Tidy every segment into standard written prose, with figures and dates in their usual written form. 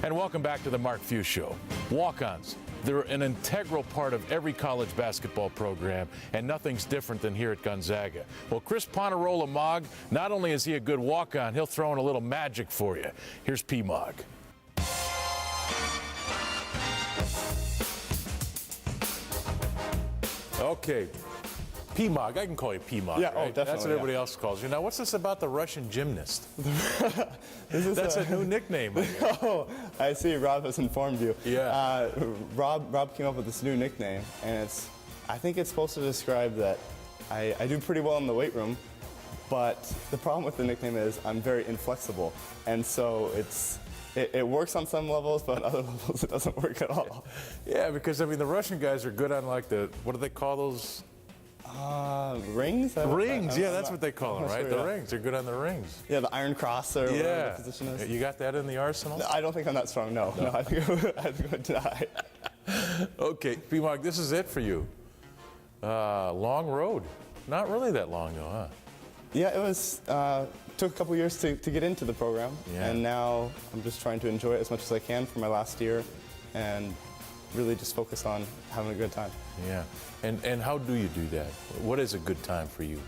And welcome back to the Mark Few Show. Walk-ons, they're an integral part of every college basketball program, and nothing's different than here at Gonzaga. Well, Chris Ponnarola-Mogg, not only is he a good walk-on, he'll throw in a little magic for you. Here's P-Mogg. Okay. P-Mogg, I can call you P-Mogg, Yeah, right? oh, definitely. That's what everybody else calls you. Now, what's this about the Russian gymnast? That's a new nickname. Oh, I see. Rob has informed you. Yeah. Rob came up with this new nickname, and I think it's supposed to describe that I do pretty well in the weight room, but the problem with the nickname is I'm very inflexible, and so it works on some levels, but on other levels it doesn't work at all. Yeah, because I mean the Russian guys are good on like what do they call those? Rings? Rings, yeah, that's what they call them, right? Sure, The yeah. rings. They're good on the rings. Yeah, the Iron Cross or whatever Yeah. the position is. You got that in the arsenal? I don't think I'm that strong, no. No, I think I would die. Okay, P-Mogg, this is it for you. Long road. Not really that long though, huh? Yeah, it was, took a couple years to get into the program, Yeah. and now I'm just trying to enjoy it as much as I can for my last year, and really just focus on having a good time. Yeah. And how do you do that? What is a good time for you?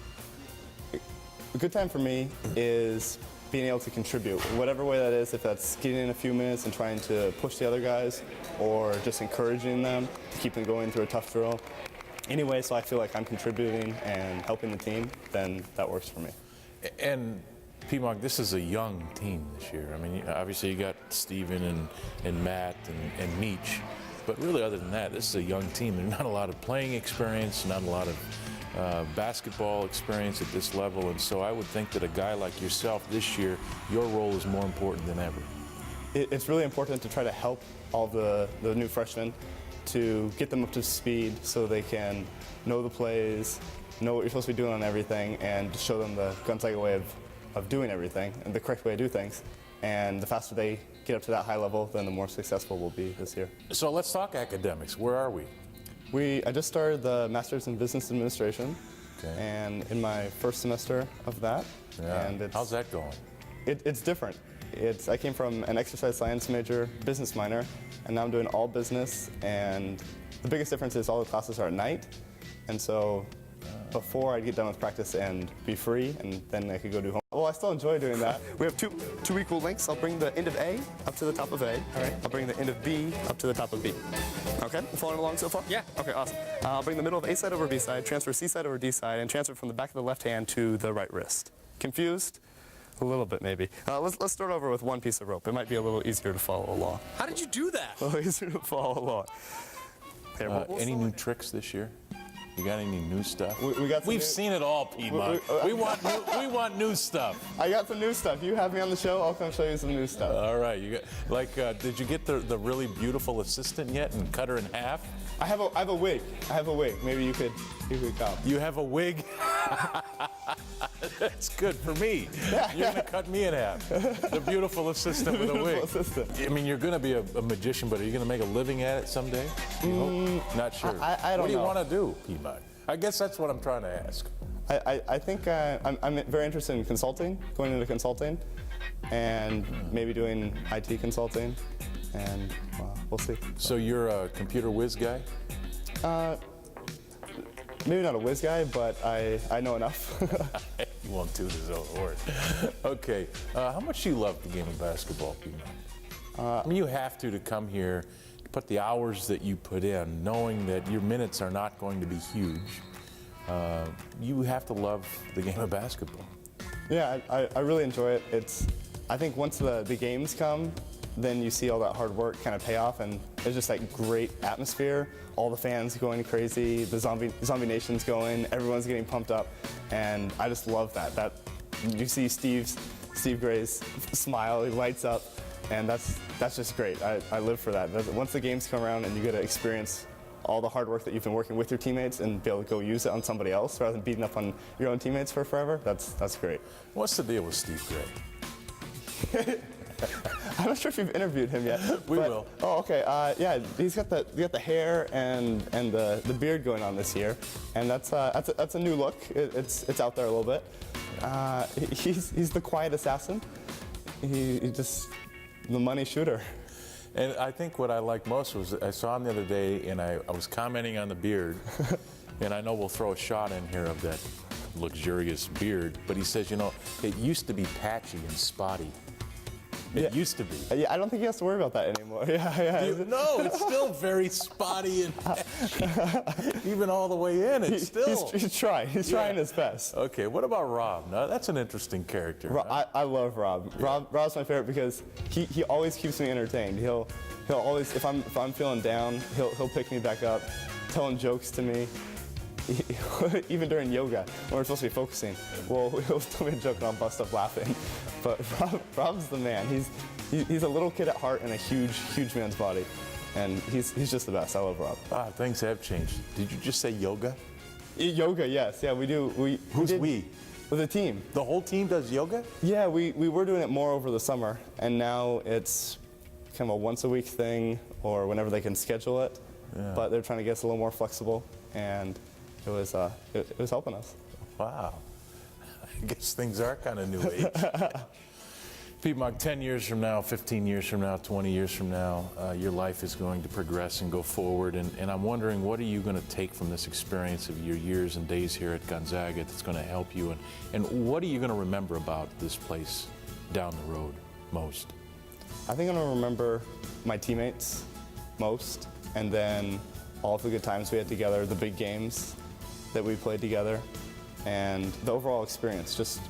A good time for me is being able to contribute, whatever way that is, if that's getting in a few minutes and trying to push the other guys, or just encouraging them to keep them going through a tough drill. Anyway, so I feel like I'm contributing and helping the team, then that works for me. And P-Mogg, this is a young team this year. I mean, obviously you got Steven and Matt and Meach, but really other than that, this is a young team. There's not a lot of playing experience, not a lot of basketball experience at this level, and so I would think that a guy like yourself this year, your role is more important than ever. It's really important to try to help all the new freshmen to get them up to speed so they can know the plays, know what you're supposed to be doing on everything, and show them the Gonzaga way of doing everything and the correct way to do things. And the faster they get up to that high level, then the more successful we'll be this year. So let's talk academics. Where are we? I just started the Master's in Business Administration, Okay. and in my first semester of that. Yeah. And How's that going? It's different. I came from an exercise science major, business minor, and now I'm doing all business, and the biggest difference is all the classes are at night, and so before I'd get done with practice and be free, and then I could go do home. Well, I still enjoy doing that. We have two equal lengths. I'll bring the end of A up to the top of A. All right. I'll bring the end of B up to the top of B. Okay, following along so far? Yeah. Okay, awesome. I'll bring the middle of A side over B side, transfer C side over D side, and transfer from the back of the left hand to the right wrist. Confused? A little bit, maybe. Let's start over with one piece of rope. It might be a little easier to follow along. How did you do that? A little easier to follow along. Here, Any new tricks this year? You got any new stuff? We got some We've new- seen it all, P-Mogg. We want new stuff. I got some new stuff. You have me on the show, I'll come show you some new stuff. All right, you got did you get the really beautiful assistant yet and cut her in half? I have a wig. Maybe you could come. You have a wig? That's good for me. You're gonna cut me in half. The beautiful assistant with a wig. Beautiful assistant. I mean, you're gonna be a magician, but are you gonna make a living at it someday? You hope? Not sure. I don't What do you know. want to do, P-Mogg? I guess that's what I'm trying to ask. I think I'm very interested in consulting, going into consulting, and maybe doing IT consulting, and we'll see. So you're a computer whiz guy? Maybe not a whiz guy, but I know enough. He won't toot his own horn. Okay, how much do you love the game of basketball, P-Mogg? I mean, you have to come here, put the hours that you put in, knowing that your minutes are not going to be huge. You have to love the game of basketball. Yeah, I really enjoy it. I think once the games come, then you see all that hard work kind of pay off, and it's just that great atmosphere. All the fans going crazy, the Zombie Nation's going, everyone's getting pumped up, and I just love that. That you see Steve Gray's smile, he lights up, and that's just great. I live for that. Once the games come around and you get to experience all the hard work that you've been working with your teammates and be able to go use it on somebody else rather than beating up on your own teammates for forever, that's great. What's the deal with Steve Gray? I'm not sure if you've interviewed him yet. We will. Oh, okay. Yeah, he's got the hair and the beard going on this year, and that's a new look. It's out there a little bit. He's the quiet assassin. He just the money shooter. And I think what I liked most was I saw him the other day, and I was commenting on the beard, and I know we'll throw a shot in here of that luxurious beard, but he says, you know, it used to be patchy and spotty. It used to be. Yeah, I don't think he has to worry about that anymore. Yeah. No, it's still very spotty and patchy. Even all the way in, it's still. He's trying. He's trying his best. Okay, what about Rob? Now, that's an interesting character. I love Rob. Rob's my favorite because he always keeps me entertained. He'll always, if I'm feeling down, he'll pick me back up, telling jokes to me. Even during yoga, when we're supposed to be focusing, he'll tell me a joke and I'll bust up laughing. But Rob's the man. He's a little kid at heart in a huge man's body, and he's just the best. I love Rob. Things have changed. Did you just say yoga? Yoga, yes. Yeah, we do. Who's we? With a team. The whole team does yoga? Yeah, we were doing it more over the summer, and now it's kind of a once a week thing or whenever they can schedule it. Yeah. But they're trying to get us a little more flexible, and it was helping us. Wow. I guess things are kind of new age. Piedmont, 10 years from now, 15 years from now, 20 years from now, your life is going to progress and go forward. And I'm wondering, what are you going to take from this experience of your years and days here at Gonzaga that's going to help you? And what are you going to remember about this place down the road most? I think I'm going to remember my teammates most, and then all of the good times we had together, the big games that we played together, and the overall experience. Just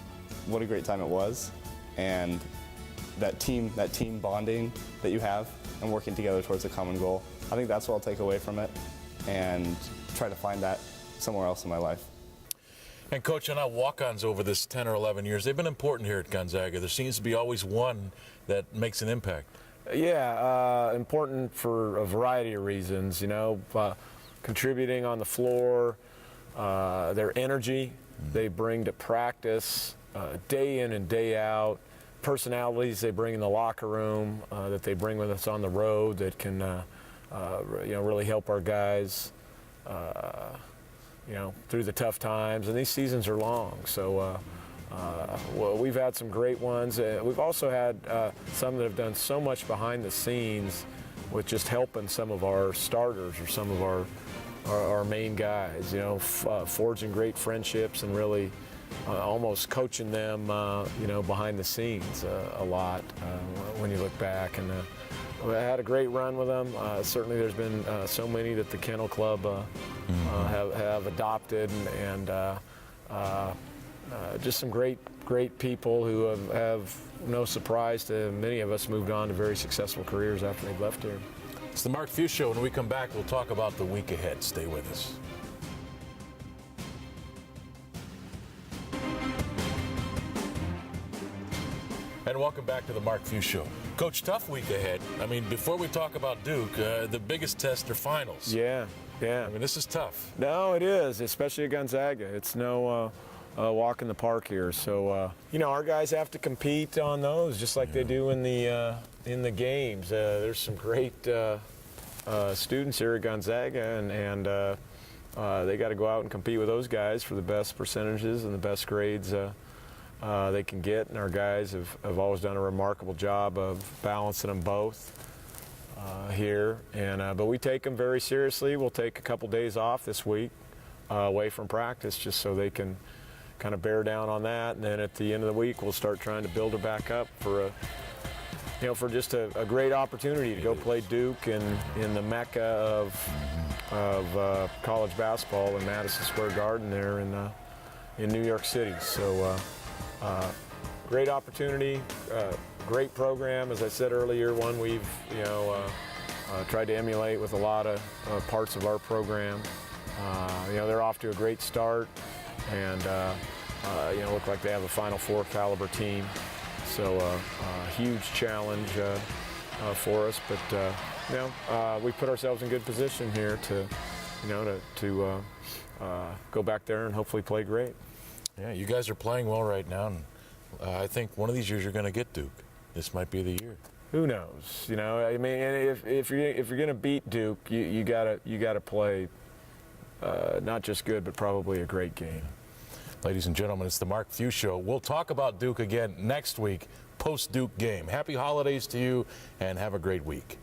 what a great time it was, and that team bonding that you have and working together towards a common goal. I think that's what I'll take away from it and try to find that somewhere else in my life. And Coach, I know walk-ons over this 10 or 11 years, they've been important here at Gonzaga. There seems to be always one that makes an impact. Yeah, important for a variety of reasons, you know, contributing on the floor, their energy they bring to practice, day in and day out, personalities they bring in the locker room, that they bring with us on the road that can, really help our guys, through the tough times. And these seasons are long, so we've had some great ones. We've also had some that have done so much behind the scenes with just helping some of our starters or some of our main guys, forging great friendships and really almost coaching them, behind the scenes a lot when you look back. And I had a great run with them. Certainly there's been so many that the Kennel Club have adopted, and just some great people who have, no surprise to many of us, moved on to very successful careers after they've left here. It's the Mark Few Show. When we come back, we'll talk about the week ahead. Stay with us. And welcome back to the Mark Few Show. Coach, tough week ahead. I mean, before we talk about Duke, the biggest test are finals. Yeah. I mean, this is tough. No, it is, especially at Gonzaga. It's no walk in the park here. So, our guys have to compete on those just like they do in the games. There's some great students here at Gonzaga, and they got to go out and compete with those guys for the best percentages and the best grades they can get. And our guys have always done a remarkable job of balancing them both here. But we take them very seriously. We'll take a couple days off this week away from practice just so they can kind of bear down on that, and then at the end of the week we'll start trying to build her back up for just a great opportunity to go play Duke in the mecca of college basketball in Madison Square Garden there in New York City. So great opportunity, great program, as I said earlier, one we've tried to emulate with a lot of parts of our program. They're off to a great start, and look like they have a Final Four caliber team. So huge challenge for us, but we put ourselves in good position here to go back there and hopefully play great. Yeah, you guys are playing well right now, and I think one of these years you're going to get Duke. This might be the year. Who knows? I mean, if you're going to beat Duke, you gotta play not just good, but probably a great game. Ladies and gentlemen, it's the Mark Few Show. We'll talk about Duke again next week, post-Duke game. Happy holidays to you, and have a great week.